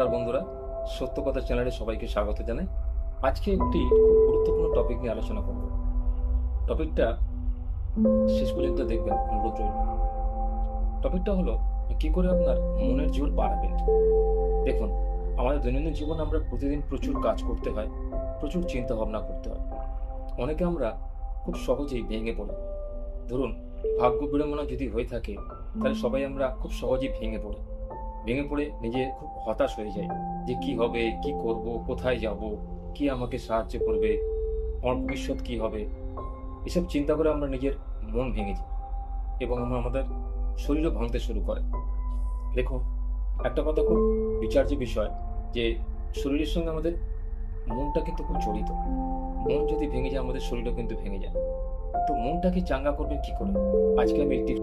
নমস্কার বন্ধুরা, সত্য কথা চ্যানেলে সবাইকে স্বাগত জানাই। আজকে একটি খুব গুরুত্বপূর্ণ টপিক নিয়ে আলোচনা করব। টপিকটা শেষ পর্যন্ত দেখবেন, অনুরোধ রইল। টপিকটা হলো কি করে আপনার মনের জোর বাড়াবেন। দেখুন, আমাদের দৈনন্দিন জীবনে আমরা প্রতিদিন প্রচুর কাজ করতে হয়, প্রচুর চিন্তা ভাবনা করতে হয়। অনেকে আমরা খুব সহজেই ভেঙে পড়ি। ধরুন, ভাগ্য বিড়ম্বনা যদি হয়ে থাকে, তাহলে সবাই আমরা খুব সহজেই ভেঙে পড়ে নিজে খুব হতাশ হয়ে যাই যে কি হবে, কি করব, কোথায় যাব, কি আমাকে সাহায্য করবে, আমার ভবিষ্যৎ কি হবে। এসব চিন্তা করে আমরা নিজের মন ভেঙে যাই এবং আমাদের শরীরও ভাঙতে শুরু করে। দেখুন, একটা কথা খুব বিচার্য বিষয় যে শরীরের সঙ্গে আমাদের মনটা কিন্তু খুব জড়িত। মন যদি ভেঙে যায়, আমাদের শরীরও কিন্তু ভেঙে যায়। তো মনটাকে চাঙ্গা করবেন কি করে, আজকে আমি একটি